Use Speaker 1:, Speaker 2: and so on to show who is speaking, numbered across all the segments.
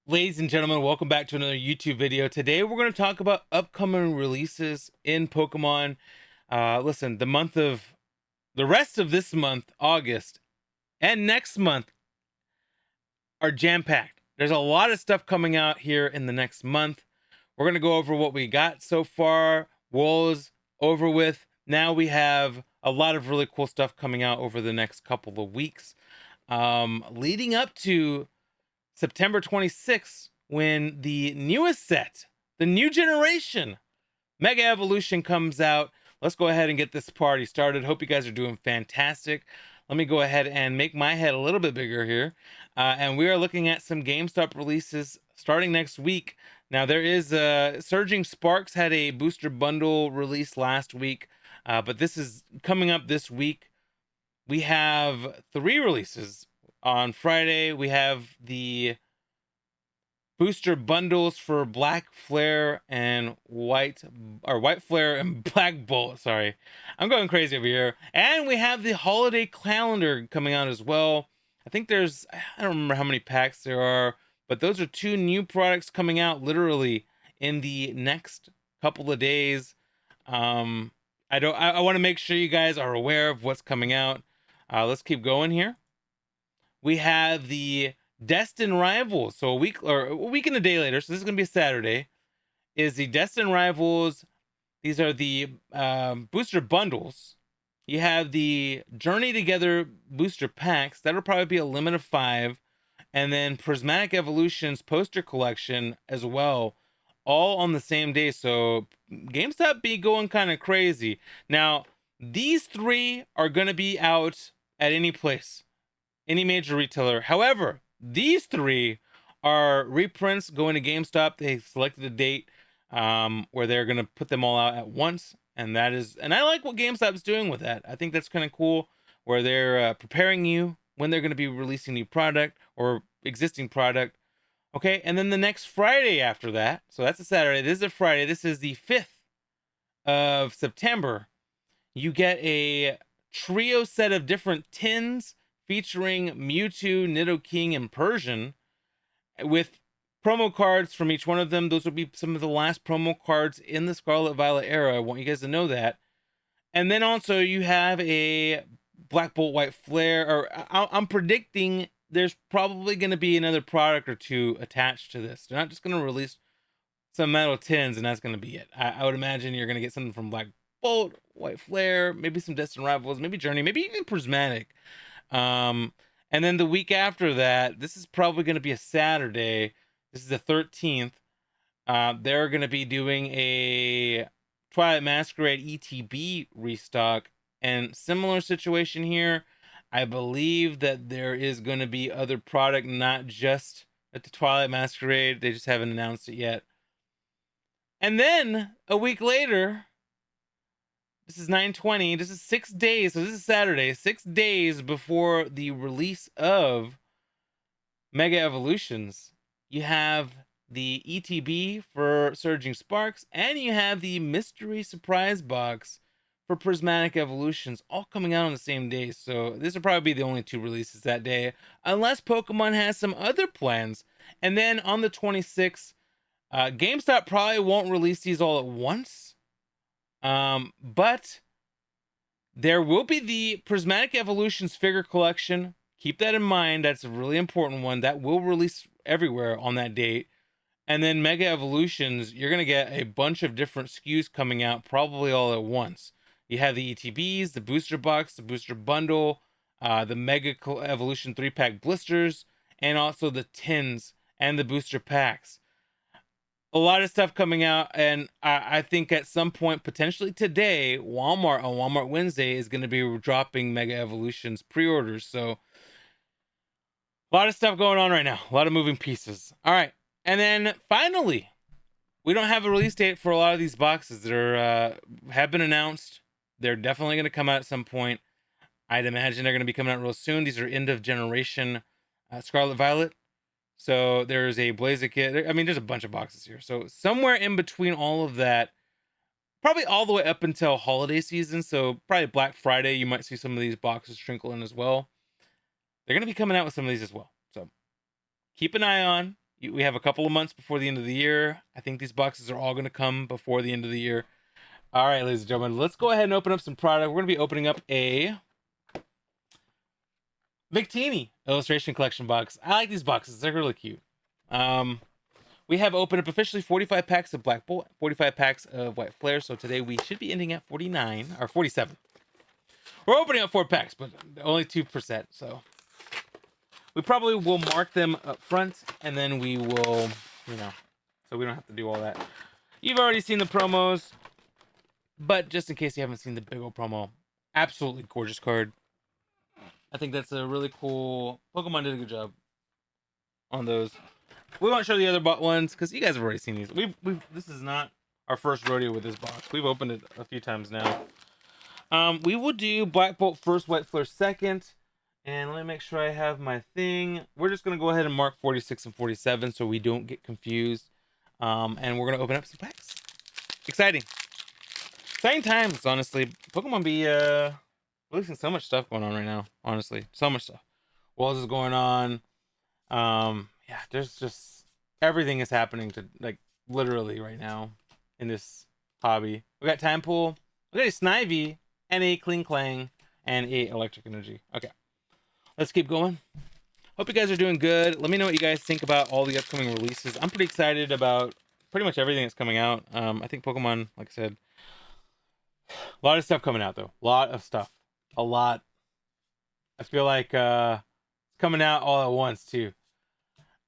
Speaker 1: Ladies and gentlemen, welcome back to another YouTube video. Today we're going to talk about upcoming releases in Pokemon. Listen, the rest of this month, August, and next month are jam-packed. There's a lot of stuff coming out here in the next month. We're going to go over what we got so far. Wool's over with. Now we have a lot of really cool stuff coming out over the next couple of weeks. Leading up to September 26th, when the newest set, the new generation Mega Evolution comes out. Let's go ahead and get this party started. Hope you guys are doing fantastic. Let me go ahead and make my head a little bit bigger here. And we are looking at some GameStop releases starting next week. Now, there is Surging Sparks had a booster bundle release last week, but this is coming up this week. We have 3 releases. On Friday, we have the booster bundles for Black Flare and White Flare and Black Bolt. Sorry, I'm going crazy over here. And we have the holiday calendar coming out as well. I think I don't remember how many packs there are, but those are 2 new products coming out literally in the next couple of days. I want to make sure you guys are aware of what's coming out. Let's keep going here. We have the Destined Rivals. So a week and a day later, so this is going to be a Saturday, is the Destined Rivals. These are the booster bundles. You have the Journey Together booster packs. That'll probably be a limit of 5. And then Prismatic Evolutions poster collection as well, all on the same day. So GameStop be going kind of crazy. Now, these 3 are going to be out at any place, any major retailer. However, these 3 are reprints going to GameStop. They selected a date where they're going to put them all out at once. And I like what GameStop's doing with that. I think that's kind of cool, where they're preparing you when they're going to be releasing new product or existing product. Okay, and then the next Friday after that, so that's a Saturday. This is a Friday. This is the 5th of September. You get a trio set of different tins featuring Mewtwo, Nidoking, and Persian, with promo cards from each one of them. Those will be some of the last promo cards in the Scarlet Violet era. I want you guys to know that. And then also you have a Black Bolt White Flare, or I'm predicting there's probably going to be another product or 2 attached to this. They're not just going to release some metal tins and that's going to be it. I would imagine you're going to get something from Black Bolt, White Flare, maybe some Destined Rivals, maybe Journey, maybe even Prismatic. And then the week after that, this is probably going to be a Saturday. This is the 13th. They're going to be doing a Twilight Masquerade ETB restock, and similar situation here. I believe that there is going to be other product, not just at the Twilight Masquerade. They just haven't announced it yet. And then a week later, this is 9/20. This is 6 days. So this is Saturday, 6 days before the release of Mega Evolutions. You have the ETB for Surging Sparks, and you have the Mystery Surprise Box for Prismatic Evolutions, all coming out on the same day. So this will probably be the only 2 releases that day, unless Pokemon has some other plans. And then on the 26th, GameStop probably won't release these all at once. But there will be the Prismatic Evolutions figure collection. Keep that in mind. That's a really important one. That will release everywhere on that date. And then Mega Evolutions, you're going to get a bunch of different SKUs coming out, probably all at once. You have the ETBs, the booster box, the booster bundle, the Mega Evolution 3-pack blisters, and also the tins and the booster packs. A lot of stuff coming out, and I think at some point, potentially today, Walmart on Walmart Wednesday is going to be dropping Mega Evolutions pre-orders. So a lot of stuff going on right now, a lot of moving pieces. All right, and then finally, we don't have a release date for a lot of these boxes that are have been announced. They're definitely going to come out at some point. I'd imagine they're going to be coming out real soon. These are end of generation Scarlet Violet. So there's a Blaziken. I mean, there's a bunch of boxes here. So somewhere in between all of that, probably all the way up until holiday season. So probably Black Friday, you might see some of these boxes trickle in as well. They're going to be coming out with some of these as well. So keep an eye on We have a couple of months before the end of the year. I think these boxes are all going to come before the end of the year. All right, ladies and gentlemen, let's go ahead and open up some product. We're going to be opening up a Victini illustration collection box. I like these boxes. They're really cute. We have opened up officially 45 packs of Black Bolt, 45 packs of White Flare. So today we should be ending at 49 or 47. We're opening up 4 packs, but only 2%. So we probably will mark them up front, and then we will, so we don't have to do all that. You've already seen the promos, but just in case you haven't seen the big old promo, absolutely gorgeous card. I think that's a really cool. Pokemon did a good job on those. We won't show the other ones because you guys have already seen these. This is not our first rodeo with this box. We've opened it a few times now. We will do Black Bolt first, White Flare second. And let me make sure I have my thing. We're just going to go ahead and mark 46 and 47 so we don't get confused. And we're going to open up some packs. Exciting. Exciting times, honestly. Pokemon be releasing so much stuff going on right now. Honestly, so much stuff. Worlds is going on. Yeah, there's just everything is happening to literally right now in this hobby. We got Time Pool, we got a Snivy, and a Kling Klang, and a Electric Energy. Okay, let's keep going. Hope you guys are doing good. Let me know what you guys think about all the upcoming releases. I'm pretty excited about pretty much everything that's coming out. I think Pokemon, like I said, a lot of stuff coming out though. A lot of stuff. A lot. I feel like it's coming out all at once too.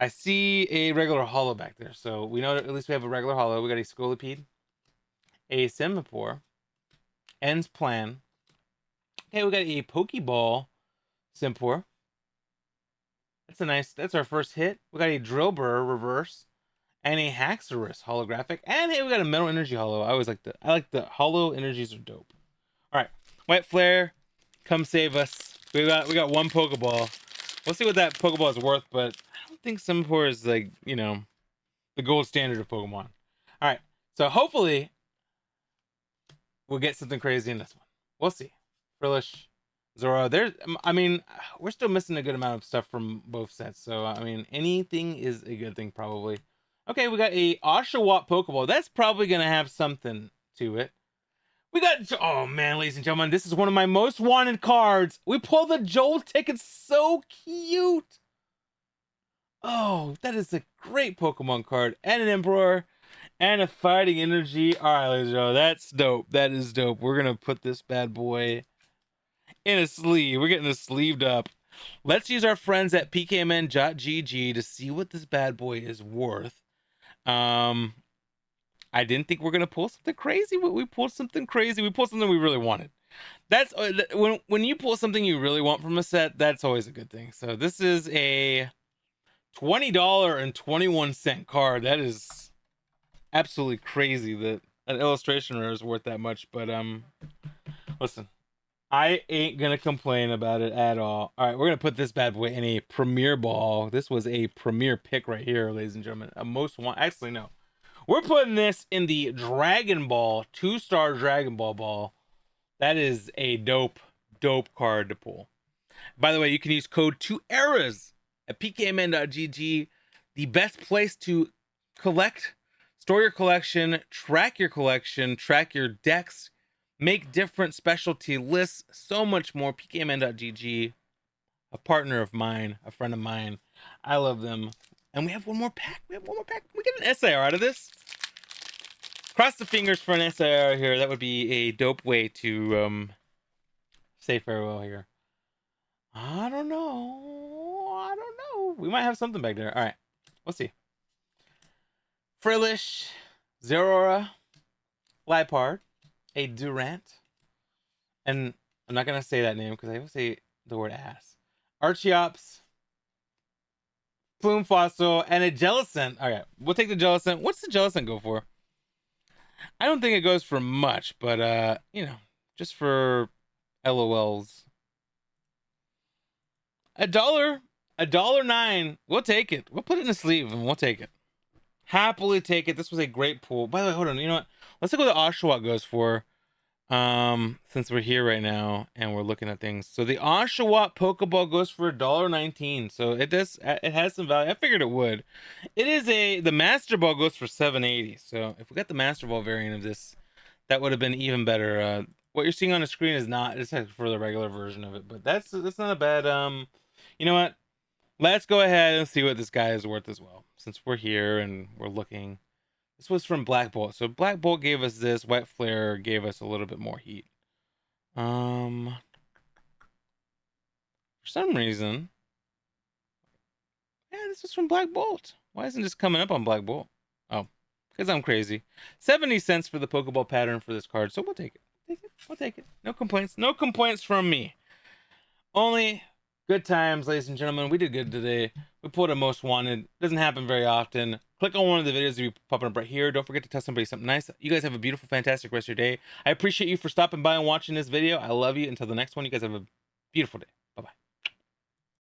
Speaker 1: I see a regular holo back there, so we know that at least we have a regular holo. We got a Scolipede, a Simipour, Ends Plan. Okay, we got a Pokeball Simipour. That's our first hit. We got a Drillbur reverse and a Haxorus holographic. And hey, we got a Metal Energy holo. I like the holo energies are dope. All right, White Flare, come save us. We got one Pokeball. We'll see what that Pokeball is worth, but I don't think Simipour is the gold standard of Pokemon. All right, so hopefully we'll get something crazy in this one. We'll see. Frillish, Zora. We're still missing a good amount of stuff from both sets. So anything is a good thing probably. Okay, we got a Oshawott Pokeball. That's probably gonna have something to it. We got, oh man, ladies and gentlemen, this is one of my most wanted cards. We pulled the Joltik. It's so cute. Oh, that is a great Pokemon card. And an Emperor. And a Fighting Energy. Alright, ladies and gentlemen, that's dope. That is dope. We're going to put this bad boy in a sleeve. We're getting this sleeved up. Let's use our friends at pkmn.gg to see what this bad boy is worth. I didn't think we're gonna pull something crazy, but we pulled something crazy. We pulled something we really wanted. That's when you pull something you really want from a set, that's always a good thing. So this is a $20.21 card. That is absolutely crazy that an illustration rare is worth that much. But listen, I ain't gonna complain about it at all. All right, we're gonna put this bad boy in a Premier Ball. This was a Premier pick right here, ladies and gentlemen. Actually, no. We're putting this in the Dragon Ball, 2-star Dragon Ball ball. That is a dope card to pull. By the way, you can use code 2ERAS at pkmn.gg. The best place to collect, store your collection, track your decks, make different specialty lists, so much more. pkmn.gg, a partner of mine, a friend of mine. I love them. And we have one more pack. We get an SIR out of this. Cross the fingers for an SIR here. That would be a dope way to say farewell here. I don't know. We might have something back there. All right. We'll see. Frillish, Zeraora, Liepard, a Durant, and I'm not going to say that name because I will say the word ass. Archeops, Plume Fossil, and a Jellicent. All right, we'll take the Jellicent. What's the Jellicent go for? I don't think it goes for much, but just for LOLs. $1.09. We'll take it. We'll put it in a sleeve and we'll take it. Happily take it. This was a great pull. By the way, hold on. You know what? Let's look what the Oshawott goes for. Since we're here right now and we're looking at things. So the Oshawott Pokeball goes for $1.19. So it has some value. I figured it would. The Master Ball goes for $7.80. So if we got the Master Ball variant of this, that would have been even better. What you're seeing on the screen is not, it's for the regular version of it, but that's not a bad. You know what? Let's go ahead and see what this guy is worth as well. Since we're here and we're looking. This was from Black Bolt. So Black Bolt gave us this. Wet Flare gave us a little bit more heat. For some reason, yeah, this was from Black Bolt. Why isn't this coming up on Black Bolt? Oh, because I'm crazy. 70 cents for the Pokeball pattern for this card. So we'll take it. We'll take it. No complaints. No complaints from me. Only good times, ladies and gentlemen. We did good today. We pulled a most wanted. Doesn't happen very often. Click on one of the videos that be popping up right here. Don't forget to tell somebody something nice. You guys have a beautiful, fantastic rest of your day. I appreciate you for stopping by and watching this video. I love you. Until the next one, you guys have a beautiful day.